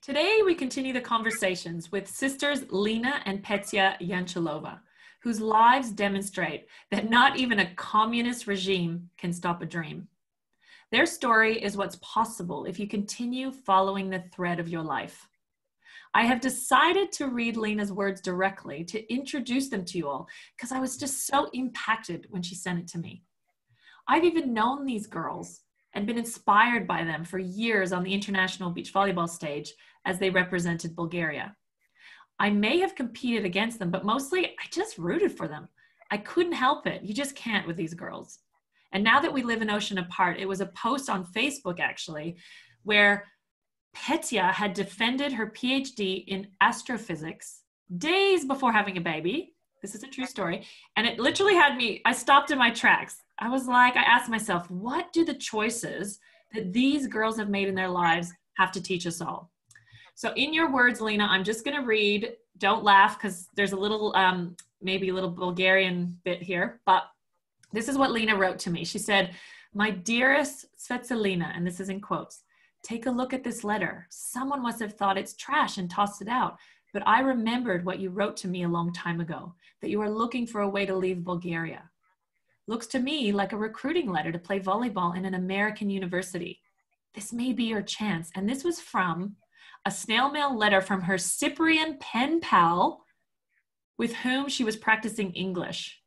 Today, we continue the conversations with sisters Lina and Petia Yanchulova, whose lives demonstrate that not even a communist regime can stop a dream. Their story is what's possible if you continue following the thread of your life. I have decided to read Lina's words directly to introduce them to you all because I was just so impacted when she sent it to me. I've even known these girls and been inspired by them for years on the international beach volleyball stage as they represented Bulgaria. I may have competed against them, but mostly I just rooted for them. I couldn't help it. You just can't with these girls. And now that we live an ocean apart, it was a post on Facebook actually, where Petia had defended her PhD in astrophysics days before having a baby. This is a true story. And it literally had me, I stopped in my tracks. I was like, I asked myself, what do the choices that these girls have made in their lives have to teach us all? So in your words, Lina, I'm just going to read. Don't laugh because there's a little, maybe a little Bulgarian bit here, but this is what Lina wrote to me. She said, "My dearest Tzvetelina," and this is in quotes, "take a look at this letter. Someone must have thought it's trash and tossed it out. But I remembered what you wrote to me a long time ago, that you are looking for a way to leave Bulgaria. Looks to me like a recruiting letter to play volleyball in an American university. This may be your chance." And this was from a snail mail letter from her Cyprian pen pal with whom she was practicing English.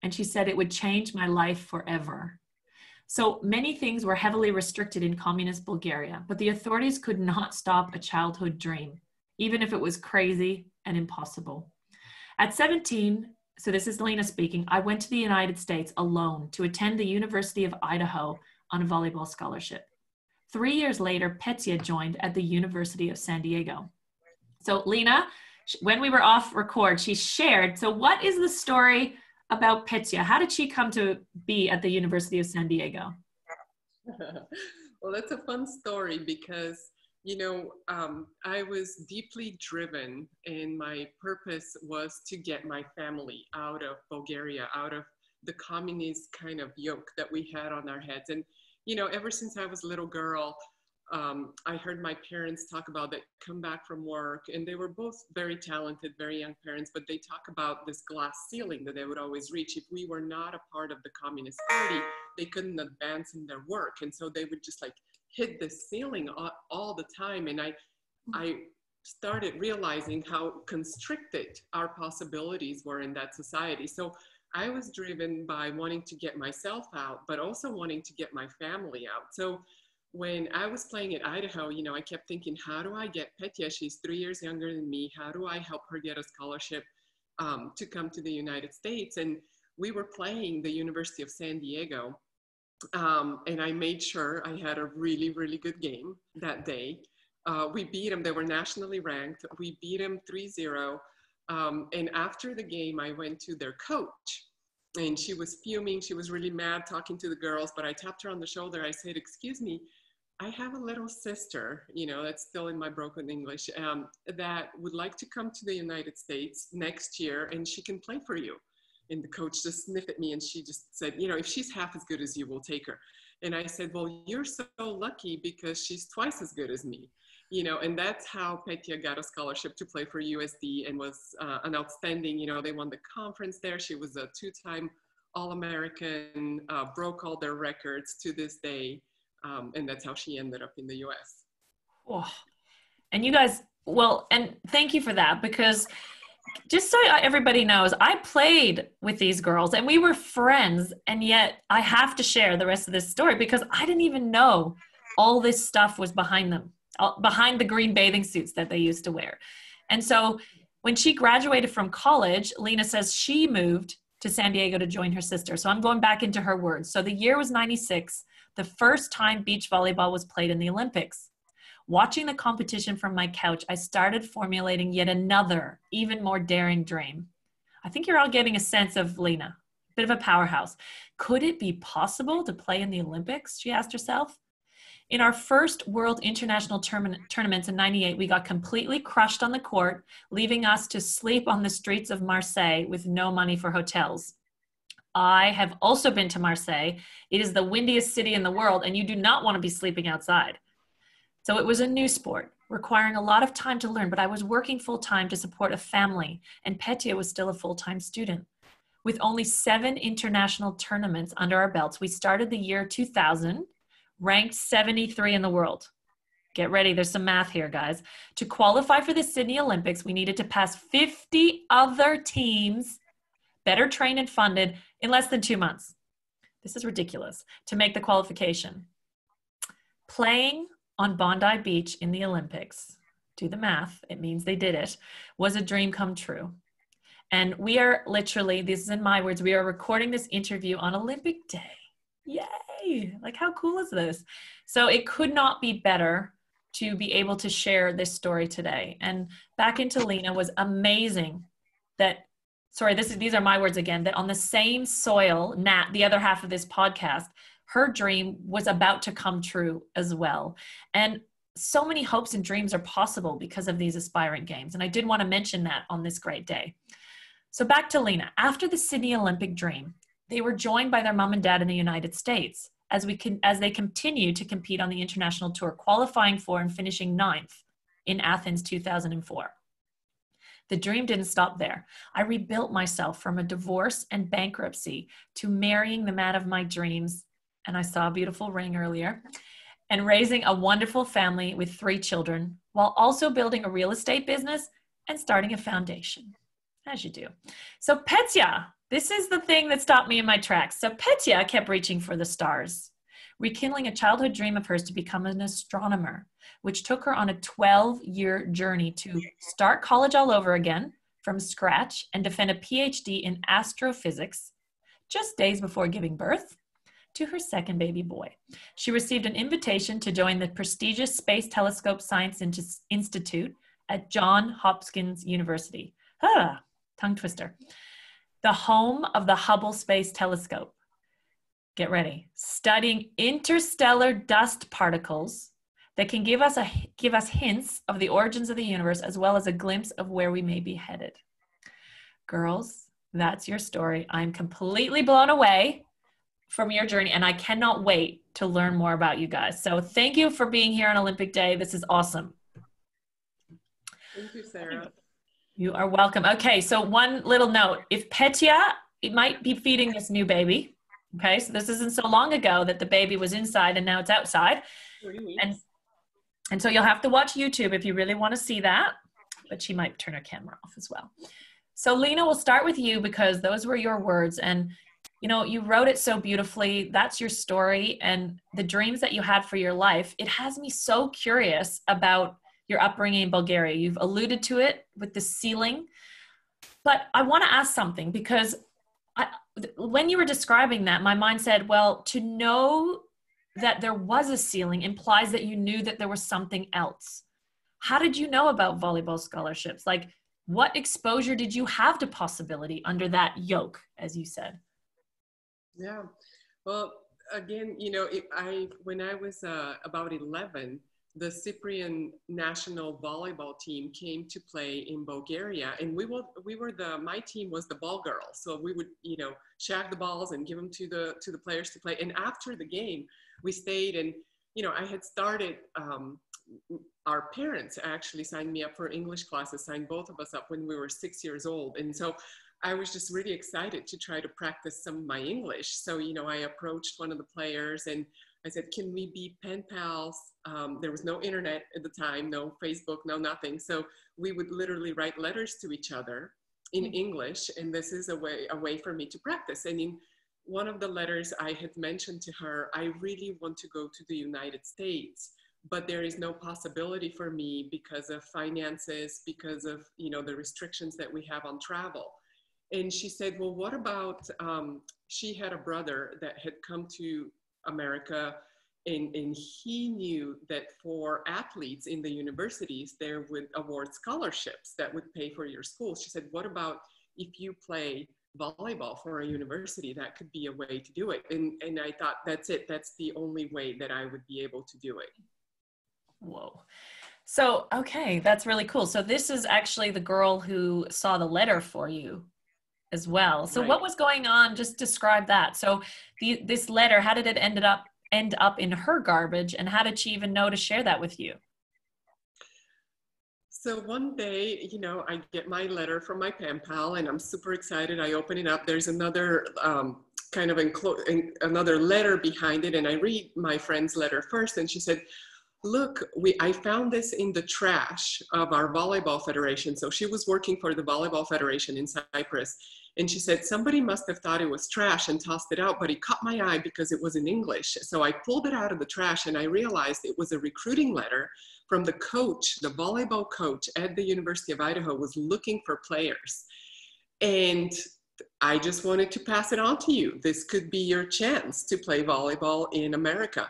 And she said, "It would change my life forever." So many things were heavily restricted in communist Bulgaria, but the authorities could not stop a childhood dream, even if it was crazy and impossible. At 17, so this is Lina speaking, I went to the United States alone to attend the University of Idaho on a volleyball scholarship. 3 years later, Petia joined at the University of San Diego. So Lina, when we were off record, she shared, so what is the story about Petia? How did she come to be at the University of San Diego? Well, that's a fun story because, I was deeply driven and my purpose was to get my family out of Bulgaria, out of the communist kind of yoke that we had on our heads. And, ever since I was a little girl, I heard my parents talk about that come back from work, and they were both very talented, very young parents, but they talk about this glass ceiling that they would always reach. If we were not a part of the Communist Party, they couldn't advance in their work. And so they would just like hit the ceiling all the time. And I started realizing how constricted our possibilities were in that society. So I was driven by wanting to get myself out, but also wanting to get my family out. So when I was playing at Idaho, I kept thinking, how do I get Petia? She's 3 years younger than me. How do I help her get a scholarship to come to the United States? And we were playing the University of San Diego. And I made sure I had a really, really good game that day. We beat them. They were nationally ranked. We beat them 3-0. And after the game, I went to their coach. And she was fuming. She was really mad talking to the girls. But I tapped her on the shoulder. I said, "Excuse me, I have a little sister, that's still in my broken English, that would like to come to the United States next year and she can play for you." And the coach just sniffed at me and she just said, "If she's half as good as you, we'll take her." And I said, "Well, you're so lucky because she's twice as good as me." And that's how Petia got a scholarship to play for USD and was an outstanding, they won the conference there. She was a 2-time All-American, broke all their records to this day. And that's how she ended up in the US. Oh, and you guys, well, and thank you for that, because just so everybody knows, I played with these girls and we were friends, and yet I have to share the rest of this story because I didn't even know all this stuff was behind them, behind the green bathing suits that they used to wear. And so when she graduated from college, Lina says she moved to San Diego to join her sister. So I'm going back into her words. So the year was 96, the first time beach volleyball was played in the Olympics. Watching the competition from my couch, I started formulating yet another, even more daring dream. I think you're all getting a sense of Lina, a bit of a powerhouse. Could it be possible to play in the Olympics? She asked herself. In our first World International Tournaments in 98, we got completely crushed on the court, leaving us to sleep on the streets of Marseille with no money for hotels. I have also been to Marseille. It is the windiest city in the world, and you do not want to be sleeping outside. So it was a new sport. requiring a lot of time to learn, but I was working full-time to support a family, and Petia was still a full-time student. With only 7 international tournaments under our belts, we started the year 2000, ranked 73 in the world. Get ready, there's some math here, guys. To qualify for the Sydney Olympics, we needed to pass 50 other teams, better trained and funded, in less than 2 months. This is ridiculous, to make the qualification. Playing on Bondi Beach in the Olympics, do the math, it means they did it, was a dream come true. And we are literally, this is in my words, we are recording this interview on Olympic Day. Yay! Like, how cool is this? So it could not be better to be able to share this story today. And back into Lina was amazing that, sorry, these are my words again, that on the same soil, Nat, the other half of this podcast, her dream was about to come true as well. And so many hopes and dreams are possible because of these aspirant games. And I did want to mention that on this great day. So back to Lina. After the Sydney Olympic dream, they were joined by their mom and dad in the United States as they continued to compete on the international tour, qualifying for and finishing 9th in Athens 2004. The dream didn't stop there. I rebuilt myself from a divorce and bankruptcy to marrying the man of my dreams, and I saw a beautiful ring earlier, and raising a wonderful family with 3 children, while also building a real estate business and starting a foundation, as you do. So Petia, this is the thing that stopped me in my tracks. So Petia kept reaching for the stars, rekindling a childhood dream of hers to become an astronomer, which took her on a 12-year journey to start college all over again from scratch and defend a PhD in astrophysics just days before giving birth to her second baby boy. She received an invitation to join the prestigious Space Telescope Science Institute at Johns Hopkins University. Tongue twister. The home of the Hubble Space Telescope. Get ready. Studying interstellar dust particles that can give us hints of the origins of the universe, as well as a glimpse of where we may be headed. Girls, that's your story. I'm completely blown away from your journey, and I cannot wait to learn more about you guys. So thank you for being here on Olympic Day. This is awesome. Thank you, Sarah. You are welcome. Okay, so one little note. If Petia, it might be feeding this new baby. Okay, so this isn't so long ago that the baby was inside and now it's outside. 3 weeks. And so you'll have to watch YouTube if you really want to see that, but she might turn her camera off as well. So Lina, we'll start with you because those were your words, and you know, you wrote it so beautifully. That's your story and the dreams that you had for your life. It has me so curious about your upbringing in Bulgaria. You've alluded to it with the ceiling, but I want to ask something because when you were describing that, my mind said, well, to know that there was a ceiling implies that you knew that there was something else. How did you know about volleyball scholarships? Like, what exposure did you have to possibility under that yoke, as you said? Yeah, well, again, you know, when I was about 11, the Cyprian national volleyball team came to play in Bulgaria, and my team was the ball girls. So we would, you know, shag the balls and give them to the players to play. And after the game, we stayed, and you know, I had started. Our parents actually signed me up for English classes, signed both of us up when we were 6 years old, and so I was just really excited to try to practice some of my English. So, you know, I approached one of the players and I said, can we be pen pals? There was no internet at the time, no Facebook, no nothing. So we would literally write letters to each other in English. And this is a way for me to practice. And in one of the letters I had mentioned to her, I really want to go to the United States, but there is no possibility for me because of finances, because of, you know, the restrictions that we have on travel. And she said, well, what about, she had a brother that had come to America, and he knew that for athletes in the universities, they would award scholarships that would pay for your school. She said, what about if you play volleyball for a university? That could be a way to do it. And I thought, that's it. That's the only way that I would be able to do it. Whoa. So, okay, that's really cool. So this is actually the girl who saw the letter for you as well. So right. What was going on? Just describe that. So this letter, how did it end up in her garbage, and how did she even know to share that with you? So one day, I get my letter from my pen pal and I'm super excited. I open it up. There's another kind of another letter behind it. And I read my friend's letter first. And she said, look, I found this in the trash of our volleyball federation. So she was working for the volleyball federation in Cyprus. And she said, somebody must have thought it was trash and tossed it out, but it caught my eye because it was in English. So I pulled it out of the trash and I realized it was a recruiting letter from the coach, the volleyball coach at the University of Idaho was looking for players. And I just wanted to pass it on to you. This could be your chance to play volleyball in America.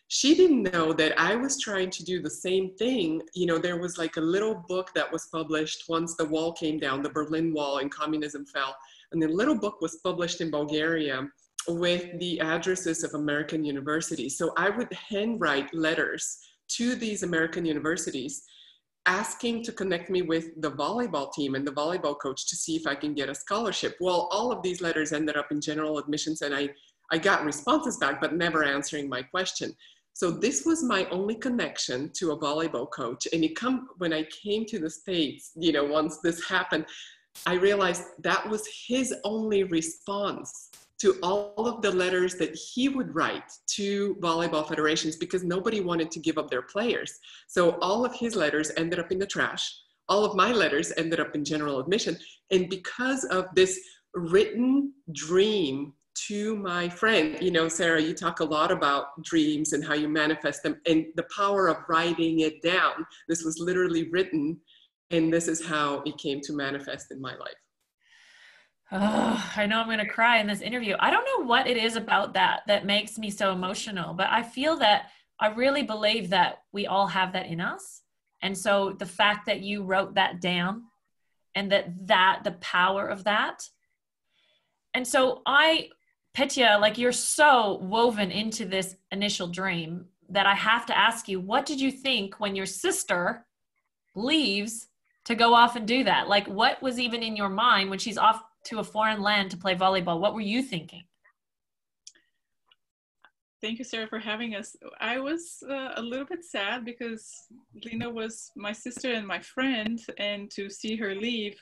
She didn't know that I was trying to do the same thing. There was like a little book that was published once the wall came down, the Berlin Wall, and communism fell. And the little book was published in Bulgaria with the addresses of American universities. So I would handwrite letters to these American universities asking to connect me with the volleyball team and the volleyball coach to see if I can get a scholarship. Well, all of these letters ended up in general admissions and I got responses back, but never answering my question. So this was my only connection to a volleyball coach. And when I came to the States, once this happened, I realized that was his only response to all of the letters that he would write to volleyball federations because nobody wanted to give up their players. So all of his letters ended up in the trash. All of my letters ended up in general admission. And because of this written dream to my friend, Sarah, you talk a lot about dreams and how you manifest them and the power of writing it down. This was literally written, and this is how it came to manifest in my life. Oh, I know I'm going to cry in this interview. I don't know what it is about that makes me so emotional, but I feel that I really believe that we all have that in us. And so the fact that you wrote that down and that the power of that. And so Petia, like you're so woven into this initial dream that I have to ask you, what did you think when your sister leaves to go off and do that? Like what was even in your mind when she's off to a foreign land to play volleyball? What were you thinking? Thank you, Sarah, for having us. I was a little bit sad because Lina was my sister and my friend, and to see her leave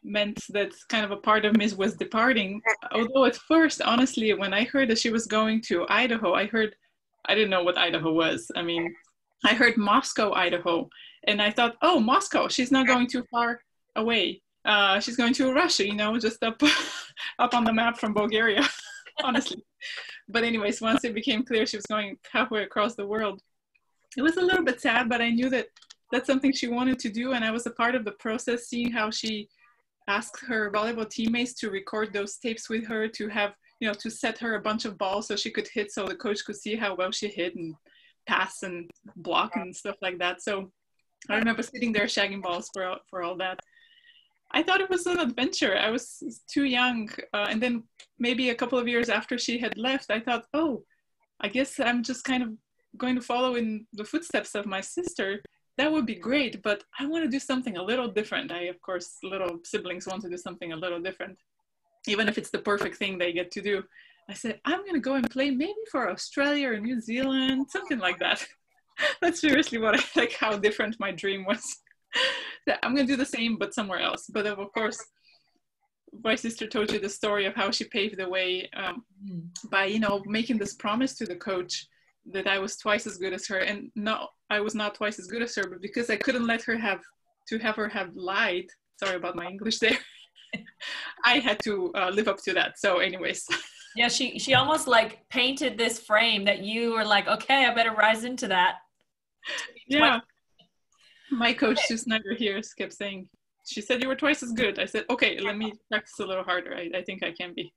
meant that kind of a part of me was departing. Although at first, honestly, when I heard that she was going to Idaho, I didn't know what Idaho was. I mean, I heard Moscow, Idaho, and I thought, oh, Moscow, she's not going too far away. She's going to Russia, just up on the map from Bulgaria, honestly. But anyways, once it became clear she was going halfway across the world, it was a little bit sad, but I knew that that's something she wanted to do. And I was a part of the process, seeing how she asked her volleyball teammates to record those tapes with her, to have, to set her a bunch of balls so she could hit, so the coach could see how well she hit and pass and block and stuff like that. So I remember sitting there shagging balls for all that. I thought it was an adventure. I was too young. And then maybe a couple of years after she had left, I thought, oh, I guess I'm just kind of going to follow in the footsteps of my sister. That would be great, but I want to do something a little different. Of course, little siblings want to do something a little different, even if it's the perfect thing they get to do. I said, I'm going to go and play maybe for Australia or New Zealand, something like that. That's seriously how different my dream was. I'm going to do the same, but somewhere else. But of course, my sister told you the story of how she paved the way by, making this promise to the coach that I was twice as good as her. And no, I was not twice as good as her, but because I couldn't let her have lied, sorry about my English there, I had to live up to that. So anyways. Yeah, she almost like painted this frame that you were like, okay, I better rise into that. Yeah. My coach, Sue Snyder here, kept saying, she said you were twice as good. I said, okay, let me practice a little harder. I think I can be.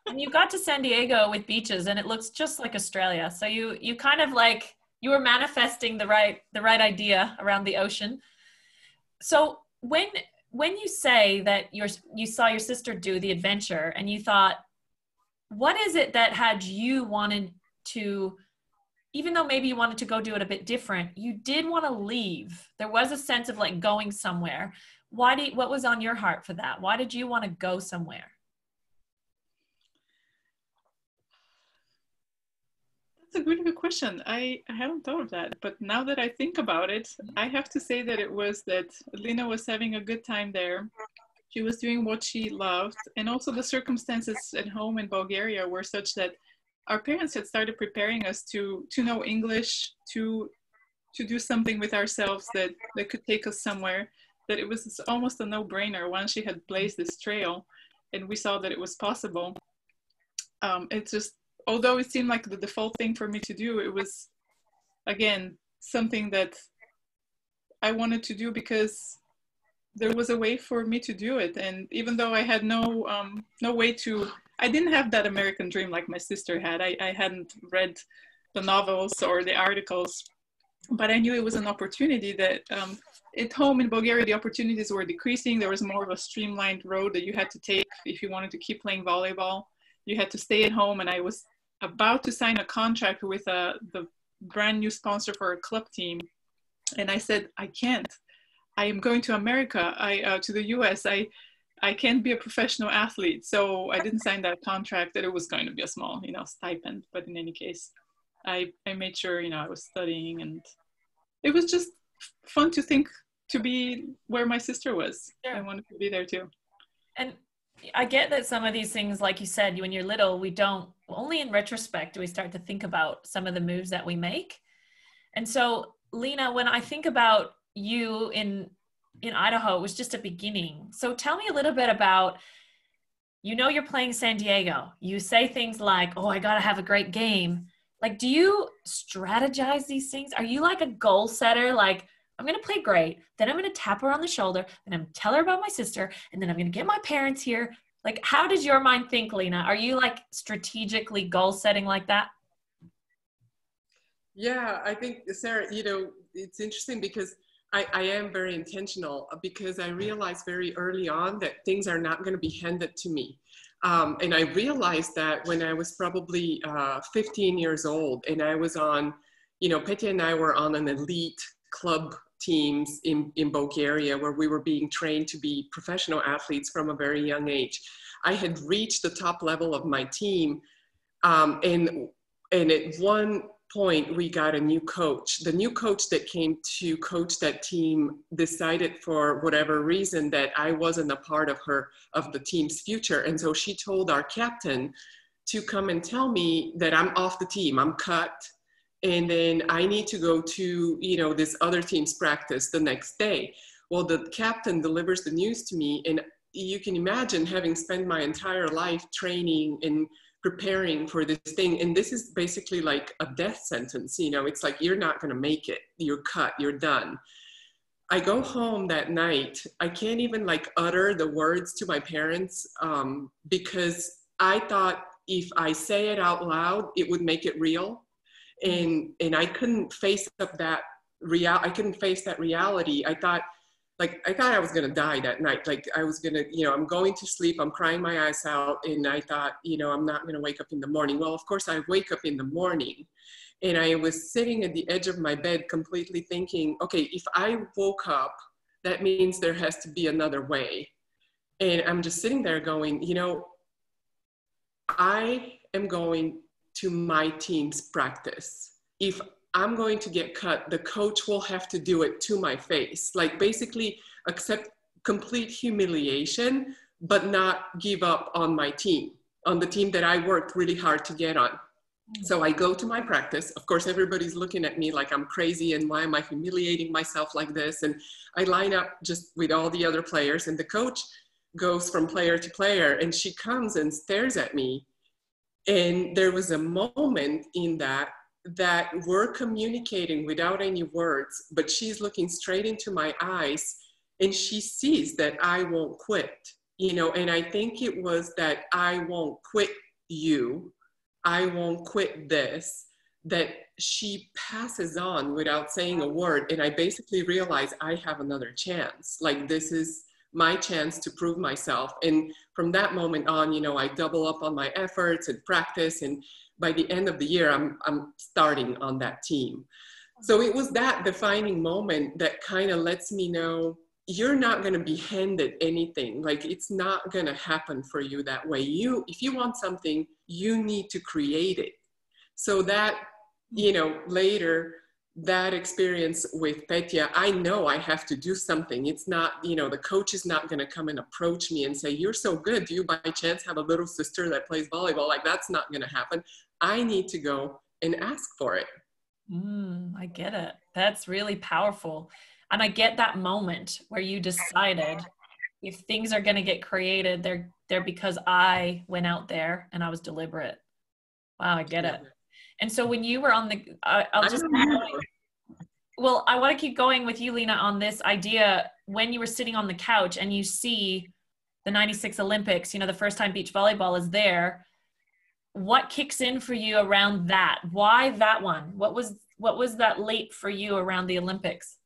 And you got to San Diego with beaches and it looks just like Australia. So you kind of like, you were manifesting the right idea around the ocean. So when you say that you saw your sister do the adventure and you thought, what is it that had you wanted to, even though maybe you wanted to go do it a bit different, you did want to leave. There was a sense of like going somewhere. What was on your heart for that? Why did you want to go somewhere? That's a really good question. I haven't thought of that, but now that I think about it, I have to say that it was that Lina was having a good time there. She was doing what she loved, and also the circumstances at home in Bulgaria were such that our parents had started preparing us to know English, to do something with ourselves that could take us somewhere, that it was almost a no-brainer once she had blazed this trail and we saw that it was possible. It's just, although it seemed like the default thing for me to do, it was, again, something that I wanted to do because there was a way for me to do it. And even though I had no way to, I didn't have that American dream like my sister had. I hadn't read the novels or the articles, but I knew it was an opportunity that at home in Bulgaria, the opportunities were decreasing. There was more of a streamlined road that you had to take if you wanted to keep playing volleyball. You had to stay at home, and I was about to sign a contract with the brand new sponsor for a club team. And I said, I can't. I am going to America, to the US. I can't be a professional athlete. So I didn't sign that contract, that it was going to be a small, stipend. But in any case, I made sure, I was studying, and it was just fun to think to be where my sister was. Sure. I wanted to be there too. And I get that some of these things, like you said, when you're little, we don't, only in retrospect do we start to think about some of the moves that we make. And so, Lina, when I think about you in Idaho, it was just a beginning. So tell me a little bit about, you're playing San Diego. You say things like, oh, I got to have a great game. Like, do you strategize these things? Are you like a goal setter? Like, I'm going to play great. Then I'm going to tap her on the shoulder. Then I'm going to tell her about my sister. And then I'm going to get my parents here. Like, how does your mind think, Lina? Are you like strategically goal setting like that? Yeah, I think, Sarah, it's interesting because I am very intentional, because I realized very early on that things are not going to be handed to me. And I realized that when I was probably 15 years old, and I was on, Petia and I were on an elite club teams in Bulgaria where we were being trained to be professional athletes from a very young age. I had reached the top level of my team, and at one point we got a new coach. The new coach that came to coach that team decided for whatever reason that I wasn't a part of the team's future. And so she told our captain to come and tell me that I'm off the team, I'm cut, and then I need to go to, this other team's practice the next day. Well, the captain delivers the news to me, and you can imagine, having spent my entire life training and preparing for this thing, and this is basically like a death sentence. It's like, you're not going to make it, you're cut, you're done. I go home that night. I can't even utter the words to my parents, because I thought if I say it out loud, it would make it real. And I couldn't face up that I couldn't face that reality. I thought I was going to die that night. I was going to, I'm going to sleep, I'm crying my eyes out. And I thought, I'm not going to wake up in the morning. Well, of course I wake up in the morning, and I was sitting at the edge of my bed completely thinking, okay, if I woke up, that means there has to be another way. And I'm just sitting there going, I am going to my team's practice. If I'm going to get cut, the coach will have to do it to my face. Basically accept complete humiliation, but not give up on my team, on the team that I worked really hard to get on. So I go to my practice. Of course, everybody's looking at me like I'm crazy, and why am I humiliating myself like this? And I line up just with all the other players, and the coach goes from player to player, and she comes and stares at me. And there was a moment in that we're communicating without any words, but she's looking straight into my eyes, and she sees that I won't quit, and I think it was that I won't quit you, I won't quit this, that she passes on without saying a word. And I basically realized I have another chance. This is my chance to prove myself. And from that moment on, I double up on my efforts and practice. And by the end of the year, I'm starting on that team. So it was that defining moment that kind of lets me know, you're not going to be handed anything. It's not going to happen for you that way. If you want something, you need to create it. So that you know, later, that experience with Petia, I know I have to do something. It's not, you know, the coach is not going to come and approach me and say, you're so good. Do you by chance have a little sister that plays volleyball? Like, that's not going to happen. I need to go and ask for it. I get it. That's really powerful. And I get that moment where you decided if things are going to get created, they're because I went out there and I was deliberate. Wow, I get it. And so when you were on the, I'll just, well, I want to keep going with you, Lina, on this idea when you were sitting on the couch and you see the 96 Olympics, you know, the first time beach volleyball is there. What kicks in for you around that? Why that one? What was that leap for you around the Olympics?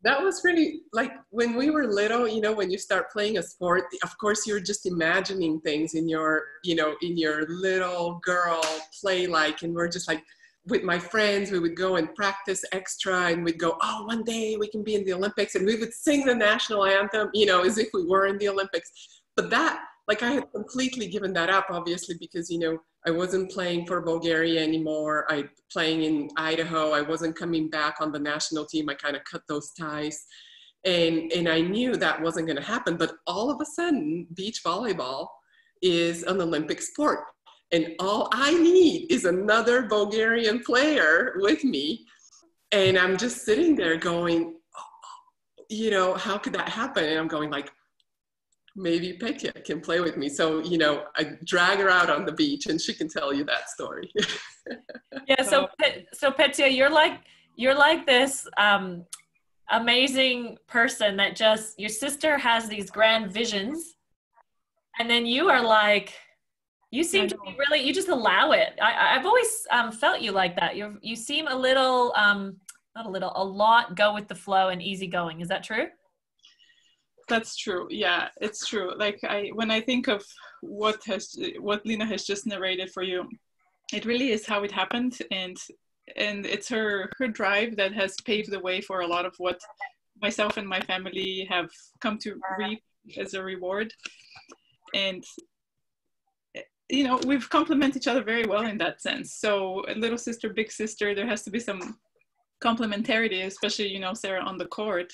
That was really like when we were little, you know, when you start playing a sport, of course, you're just imagining things in your, you know, in your little girl play like, and we're just like, with my friends, we would go and practice extra and we'd go, oh, one day we can be in the Olympics, and we would sing the national anthem, you know, as if we were in the Olympics. But that, like, I had completely given that up, obviously, because, you know, I wasn't playing for Bulgaria anymore. I playing in Idaho. I wasn't coming back on the national team. I kind of cut those ties. And I knew that wasn't going to happen. But all of a sudden, beach volleyball is an Olympic sport. And all I need is another Bulgarian player with me. And I'm just sitting there going, oh, you know, how could that happen? And I'm going like, maybe Petia can play with me. So, you know, I drag her out on the beach and she can tell you that story. Yeah. So Petia, you're like this amazing person that just, your sister has these grand visions. And then you are like, you seem to be really, you just allow it. I've always felt you like that. You seem a little, not a little, a lot go with the flow and easygoing. Is that true? That's true. Yeah, it's true. Like when I think of what Lina has just narrated for you, it really is how it happened, and it's her drive that has paved the way for a lot of what myself and my family have come to reap as a reward. And you know, we've complemented each other very well in that sense. So little sister, big sister, there has to be some complementarity, especially, you know, Sarah on the court,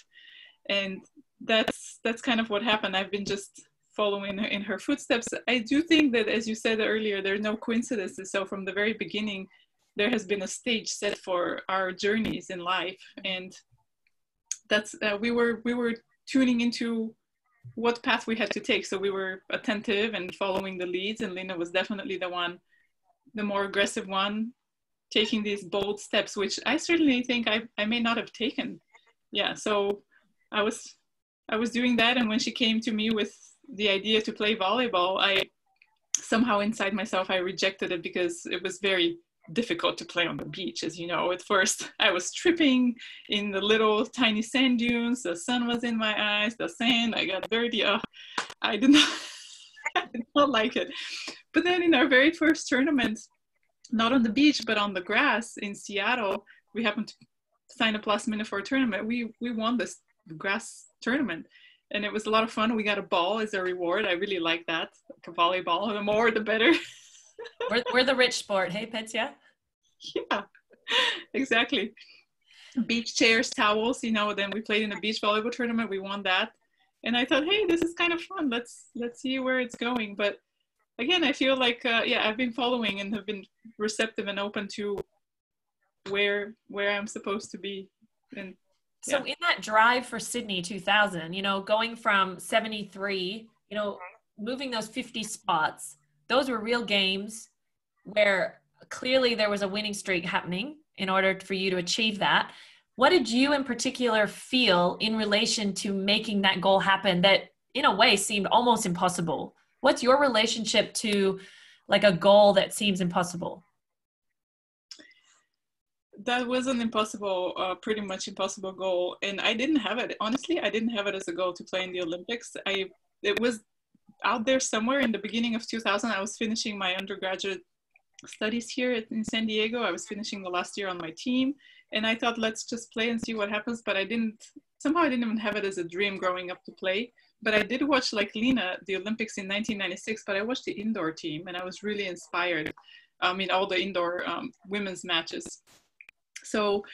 and that's kind of what happened. I've been just following in her footsteps. I do think that, as you said earlier, there are no coincidences. So from the very beginning, there has been a stage set for our journeys in life, and that's we were tuning into what path we had to take. So we were attentive and following the leads, and Lina was definitely the more aggressive one, taking these bold steps, which I certainly think I may not have taken. Yeah, so I was doing that, and when she came to me with the idea to play volleyball, I somehow inside myself, I rejected it because it was very difficult to play on the beach. As you know, at first I was tripping in the little tiny sand dunes, the sun was in my eyes, the sand, I got dirty. I did not like it. But then in our very first tournament, not on the beach, but on the grass in Seattle, we happened to sign up last minute for a tournament. We won this grass tournament, and it was a lot of fun. We got a ball as a reward. I really like that, like a volleyball. The more the better. we're the rich sport. Hey, Petia. Yeah, exactly. Beach chairs, towels, you know. Then we played in a beach volleyball tournament. We won that, and I thought, hey, this is kind of fun. Let's see where it's going. But again, I feel like yeah, I've been following and have been receptive and open to where I'm supposed to be. And so in that drive for Sydney 2000, you know, going from 73, you know, moving those 50 spots, those were real games where clearly there was a winning streak happening in order for you to achieve that. What did you in particular feel in relation to making that goal happen that in a way seemed almost impossible? What's your relationship to like a goal that seems impossible? That was an impossible, pretty much impossible goal. And I didn't have it. Honestly, I didn't have it as a goal to play in the Olympics. It was out there somewhere in the beginning of 2000. I was finishing my undergraduate studies here in San Diego. I was finishing the last year on my team. And I thought, let's just play and see what happens. But somehow I didn't even have it as a dream growing up to play. But I did watch, like Lina, the Olympics in 1996, but I watched the indoor team and I was really inspired. I mean, all the indoor women's matches. So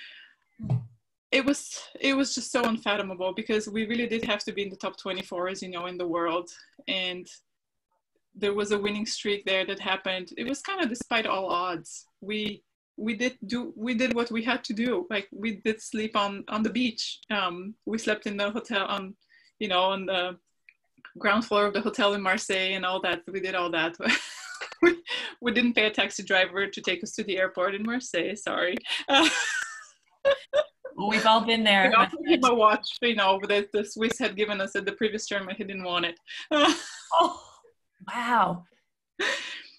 it was just so unfathomable, because we really did have to be in the top 24, as you know, in the world. And there was a winning streak there that happened. It was kind of despite all odds. We did what we had to do. Like, we did sleep on the beach. We slept in the hotel on the ground floor of the hotel in Marseille and all that. We did all that. We didn't pay a taxi driver to take us to the airport in Marseille. Sorry. Well, we've all been there. We offered him a watch, that the Swiss had given us at the previous tournament. He didn't want it. Oh, wow.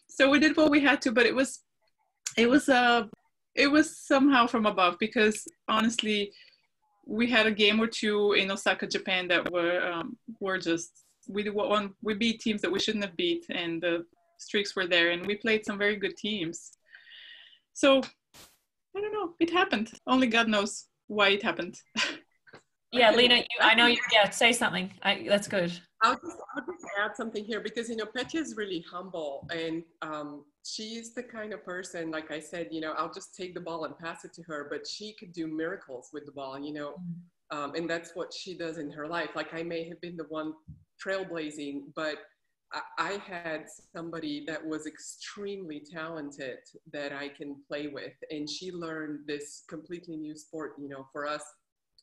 So we did what we had to, but it was somehow from above, because honestly, we had a game or two in Osaka, Japan that were just, we beat teams that we shouldn't have beat, and the streaks were there, and we played some very good teams. So I don't know, it happened. Only God knows why it happened. Yeah, Lina, I know say something. That's good. I'll just add something here, because, Petia is really humble, and she's the kind of person, like I said, I'll just take the ball and pass it to her, but she could do miracles with the ball, and that's what she does in her life. Like, I may have been the one trailblazing, but I had somebody that was extremely talented that I can play with, and she learned this completely new sport, for us,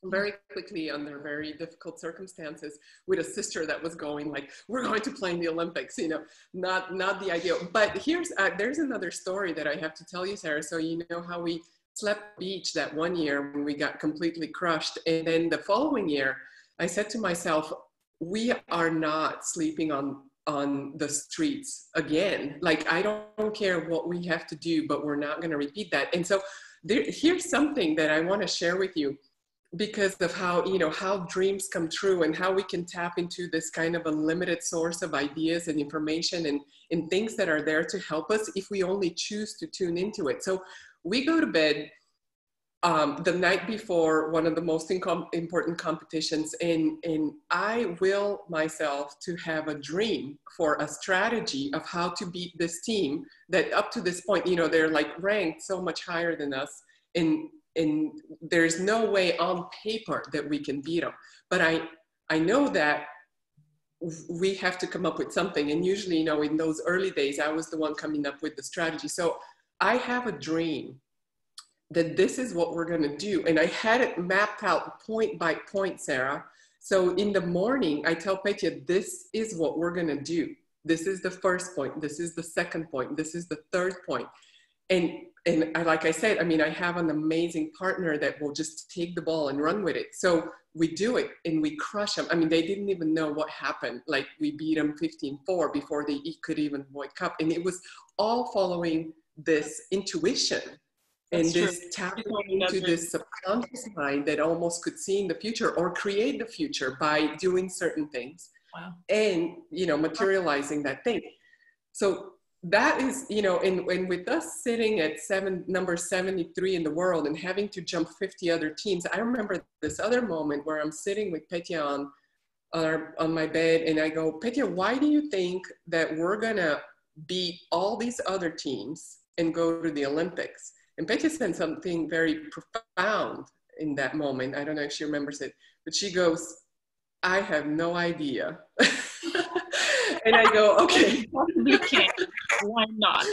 very quickly under very difficult circumstances, with a sister that was going like, we're going to play in the Olympics, not the ideal. But there's another story that I have to tell you, Sarah. So you know how we slept beach that one year when we got completely crushed, and then the following year I said to myself, we are not sleeping on the streets again. Like, I don't care what we have to do, but we're not going to repeat that. And so here's something that I want to share with you, because of how dreams come true, and how we can tap into this kind of unlimited source of ideas and information and things that are there to help us if we only choose to tune into it. So we go to bed the night before one of the most important competitions, and I will myself to have a dream for a strategy of how to beat this team that up to this point, they're like ranked so much higher than us, and there's no way on paper that we can beat them. But I know that we have to come up with something. And usually, in those early days, I was the one coming up with the strategy. So I have a dream that this is what we're going to do. And I had it mapped out point by point, Sarah. So in the morning, I tell Petia, this is what we're going to do. This is the first point. This is the second point. This is the third point. And like I said, I have an amazing partner that will just take the ball and run with it. So we do it and we crush them. They didn't even know what happened. Like, we beat them 15-4 before they could even wake up. And it was all following this intuition. And this tapping into this subconscious mind that almost could see in the future or create the future by doing certain things. Wow. And, materializing that thing. So that is, and with us sitting at number 73 in the world and having to jump 50 other teams, I remember this other moment where I'm sitting with Petia on my bed, and I go, Petia, why do you think that we're gonna beat all these other teams and go to the Olympics? And Petia said something very profound in that moment. I don't know if she remembers it, but she goes, I have no idea. And I go, okay. You can't. Why not?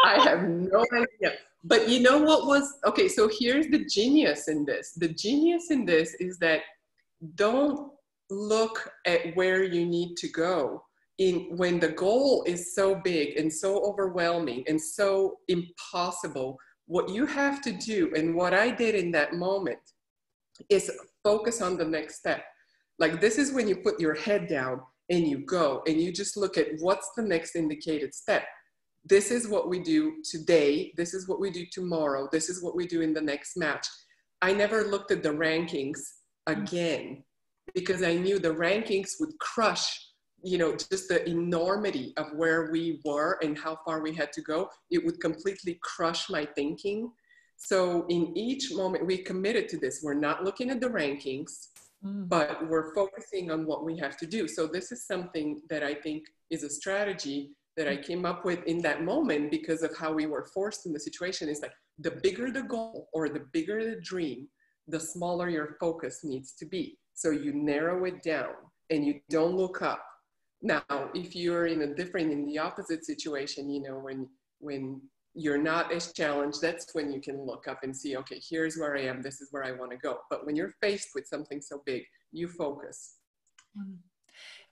I have no idea. But you know what was, okay, so here's the genius in this. The genius in this is that don't look at where you need to go. When the goal is so big and so overwhelming and so impossible, what you have to do, and what I did in that moment, is focus on the next step. Like, this is when you put your head down and you go and you just look at what's the next indicated step. This is what we do today. This is what we do tomorrow. This is what we do in the next match. I never looked at the rankings again, because I knew the rankings would crush, just the enormity of where we were and how far we had to go. It would completely crush my thinking. So in each moment, we committed to this. We're not looking at the rankings, but we're focusing on what we have to do. So this is something that I think is a strategy that I came up with in that moment because of how we were forced in the situation is like, the bigger the goal or the bigger the dream, the smaller your focus needs to be. So you narrow it down and you don't look up. Now, if you're in the opposite situation, you know, when you're not as challenged, that's when you can look up and see, okay, here's where I am, this is where I want to go. But when you're faced with something so big, you focus.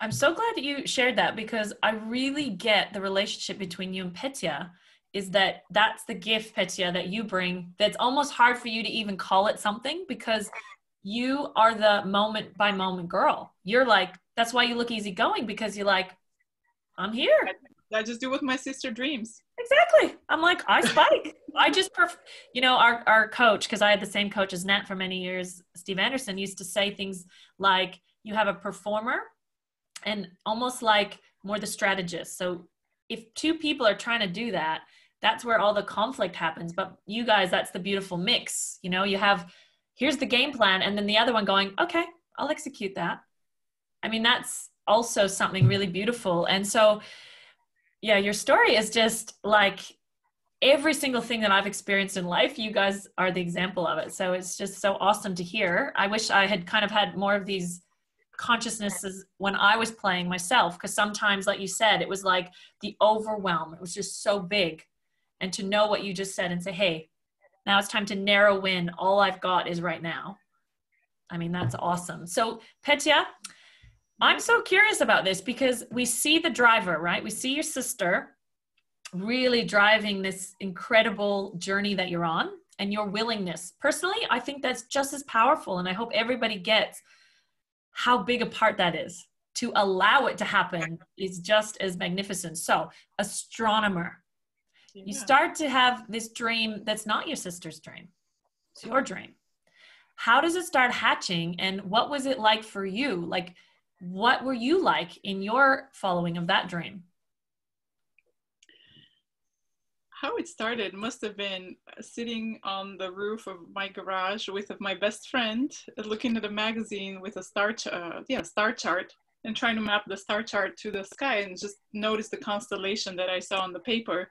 I'm so glad that you shared that, because I really get the relationship between you and Petia, is that that's the gift, Petia, that you bring, that's almost hard for you to even call it something, because you are the moment by moment girl. You're like, that's why you look easygoing, because you're like, I'm here. I just do what my sister dreams. Exactly. I'm like, I spike. I just, you know, our coach, because I had the same coach as Nat for many years, Steve Anderson, used to say things like, you have a performer and almost like more the strategist. So if two people are trying to do that, that's where all the conflict happens. But you guys, that's the beautiful mix. You know, you have, here's the game plan, and then the other one going, okay, I'll execute that. I mean, that's also something really beautiful. And so, yeah, your story is just like every single thing that I've experienced in life, you guys are the example of it. So it's just so awesome to hear. I wish I had kind of had more of these consciousnesses when I was playing myself, because sometimes, like you said, it was like the overwhelm. It was just so big. And to know what you just said and say, hey, now it's time to narrow in. All I've got is right now. I mean, that's awesome. So Petia, I'm so curious about this, because we see the driver, right? We see your sister really driving this incredible journey that you're on, and your willingness. Personally, I think that's just as powerful. And I hope everybody gets how big a part that is. To allow it to happen is just as magnificent. So, astronomer, you start to have this dream that's not your sister's dream. It's your dream. How does it start hatching, and what was it like for you? Like, what were you like in your following of that dream? How it started must have been sitting on the roof of my garage with my best friend, looking at a magazine with a star chart, and trying to map the star chart to the sky and just notice the constellation that I saw on the paper.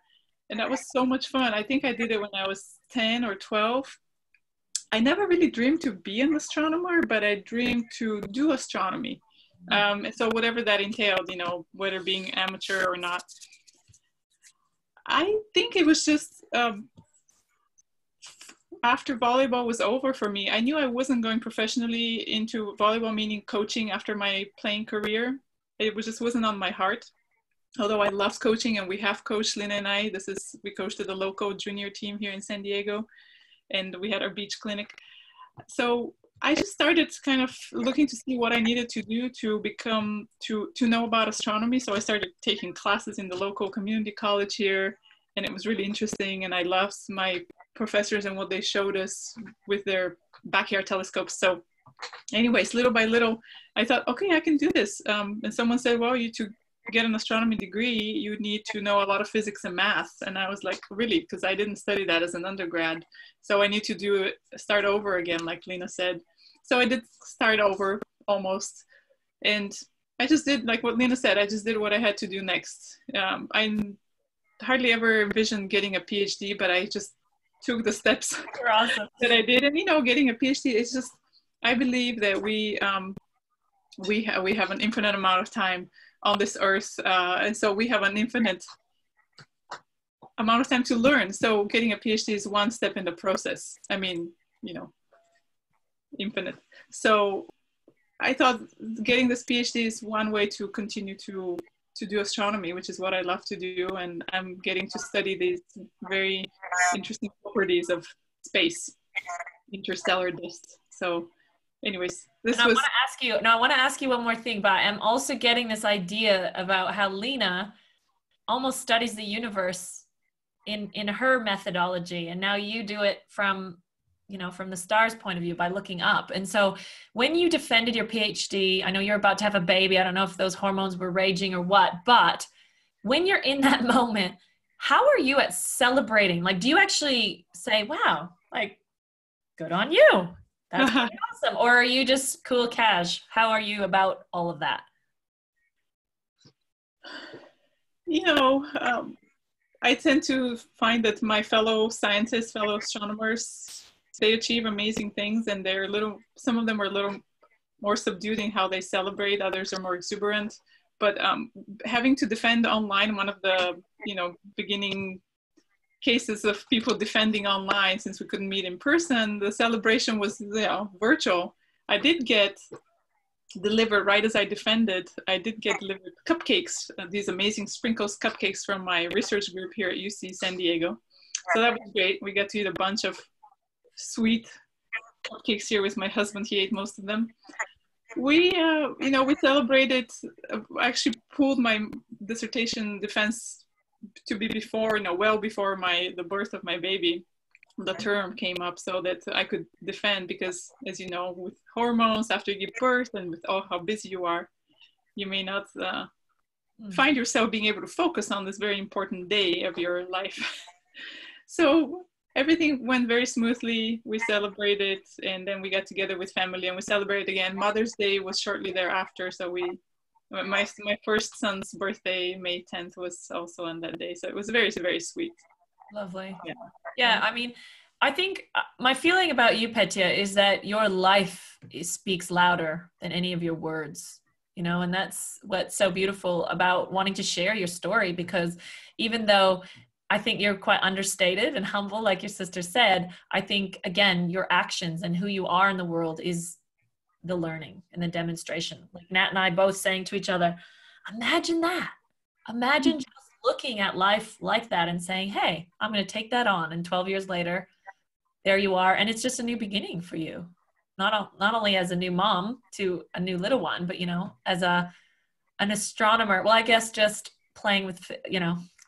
And that was so much fun. I think I did it when I was 10 or 12. I never really dreamed to be an astronomer, but I dreamed to do astronomy. And so whatever that entailed, you know, whether being amateur or not. I think it was just after volleyball was over for me, I knew I wasn't going professionally into volleyball, meaning coaching after my playing career. It just wasn't on my heart. Although I loved coaching, and we have coached, Lina and I, we coached the local junior team here in San Diego, and we had our beach clinic. So I just started kind of looking to see what I needed to do to know about astronomy. So I started taking classes in the local community college here, and it was really interesting. And I loved my professors and what they showed us with their backyard telescopes. So anyways, little by little, I thought, okay, I can do this. And someone said, well, to get an astronomy degree, you need to know a lot of physics and math. And I was like, really? Because I didn't study that as an undergrad. So I need to start over again, like Lina said. So I did start over almost. And I just did, like what Lina said, I just did what I had to do next. I hardly ever envisioned getting a PhD, but I just took the steps Awesome. that I did. And, you know, getting a PhD, it's just, I believe that we have an infinite amount of time on this earth. And so we have an infinite amount of time to learn. So getting a PhD is one step in the process. I mean, you know, infinite. So I thought getting this PhD is one way to continue to do astronomy, which is what I love to do. And I'm getting to study these very interesting properties of space, interstellar dust. So anyways, I want to ask you one more thing, but I'm also getting this idea about how Lina almost studies the universe in her methodology, and now you do it from the stars point of view by looking up. And so when you defended your PhD, I know you're about to have a baby. I don't know if those hormones were raging or what, but when you're in that moment, how are you at celebrating? Like, do you actually say, wow, like, good on you? That's pretty awesome. Or are you just cool cash? How are you about all of that? You know, I tend to find that my fellow scientists, fellow astronomers, they achieve amazing things, and some of them are a little more subdued in how they celebrate, others are more exuberant. But having to defend online, one of the, beginning cases of people defending online, since we couldn't meet in person, the celebration was, virtual. I did get delivered right as I defended. I did get delivered cupcakes, these amazing sprinkles cupcakes from my research group here at UC San Diego. So that was great. We got to eat a bunch of sweet cupcakes here with my husband. He ate most of them. We celebrated. I actually pulled my dissertation defense to be before, well before the birth of my baby. The term came up so that I could defend, because as you know, with hormones after you give birth and with how busy you are, you may not find yourself being able to focus on this very important day of your life. So everything went very smoothly. We celebrated, and then we got together with family and we celebrated again. Mother's Day was shortly thereafter. So my first son's birthday, May 10th, was also on that day. So it was very, very sweet. Lovely. Yeah. I mean, I think my feeling about you, Petia, is that your life speaks louder than any of your words, and that's what's so beautiful about wanting to share your story, because even though I think you're quite understated and humble, like your sister said, I think, again, your actions and who you are in the world is the learning and the demonstration. Like Nat and I both saying to each other, imagine that. Imagine just looking at life like that and saying, hey, I'm going to take that on. And 12 years later, there you are. And it's just a new beginning for you. Not only as a new mom to a new little one, but, as an astronomer. Well, I guess just playing with,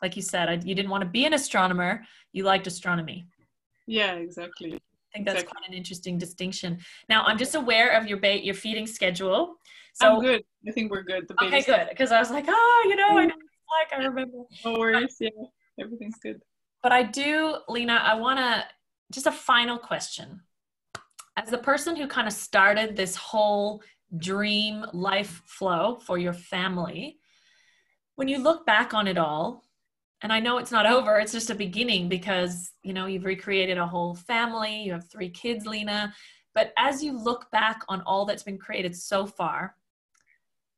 like you said, you didn't want to be an astronomer. You liked astronomy. Yeah, exactly. I think that's quite an interesting distinction. Now, I'm just aware of your feeding schedule. So I'm good. I think we're good. Okay, good. Because I was like, I know I remember. No worries. Yeah, everything's good. But I do, Lina, I want to, just a final question. As the person who kind of started this whole dream life flow for your family, when you look back on it all, and I know it's not over, it's just a beginning, because, you've recreated a whole family, you have 3 kids, Lina, but as you look back on all that's been created so far,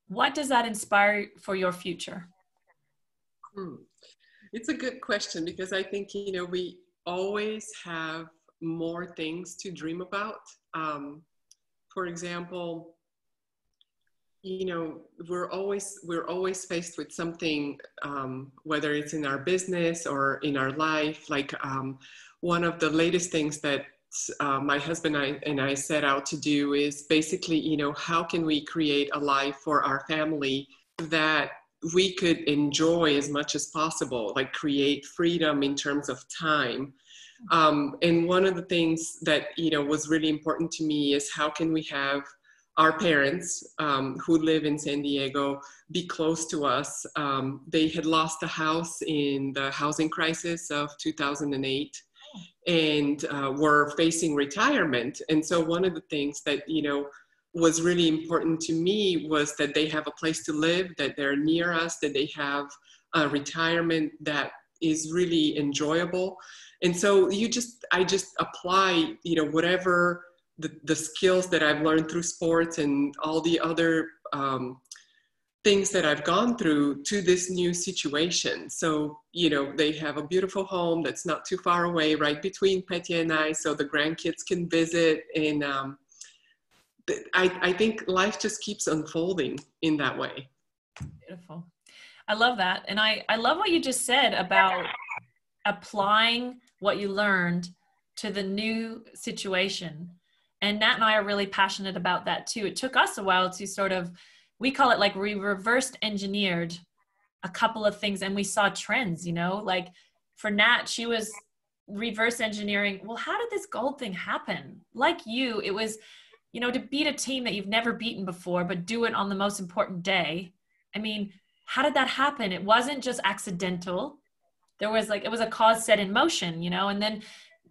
what does that inspire for your future? It's a good question, because I think, we always have more things to dream about. For example, we're always faced with something, whether it's in our business or in our life. Like one of the latest things that my husband and I set out to do is basically, how can we create a life for our family that we could enjoy as much as possible, like create freedom in terms of time. And one of the things that, was really important to me is how can we have our parents who live in San Diego be close to us. They had lost a house in the housing crisis of 2008 and were facing retirement. And so one of the things that, was really important to me was that they have a place to live, that they're near us, that they have a retirement that is really enjoyable. And so I just apply, whatever the skills that I've learned through sports and all the other things that I've gone through to this new situation. So, they have a beautiful home that's not too far away, right between Petia and I, so the grandkids can visit. And I think life just keeps unfolding in that way. Beautiful. I love that. And I love what you just said about applying what you learned to the new situation. And Nat and I are really passionate about that too. It took us a while to sort of, we call it like we reverse engineered a couple of things, and we saw trends, like for Nat, she was reverse engineering. Well, how did this gold thing happen? Like you, it was, to beat a team that you've never beaten before, but do it on the most important day. I mean, how did that happen? It wasn't just accidental. There was it was a cause set in motion, and then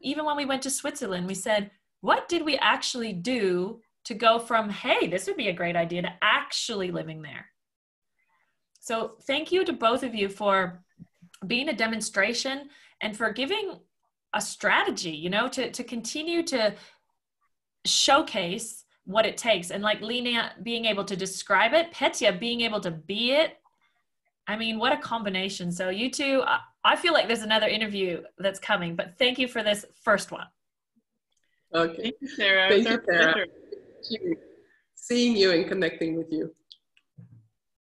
even when we went to Switzerland, we said, what did we actually do to go from, hey, this would be a great idea, to actually living there? So thank you to both of you for being a demonstration and for giving a strategy, you know, to continue to showcase what it takes. And like Lina being able to describe it, Petia being able to be it. I mean, what a combination. So you two, I feel like there's another interview that's coming, but thank you for this first one. Okay. Thank you, Sarah. Thank you, Sarah. Seeing you and connecting with you.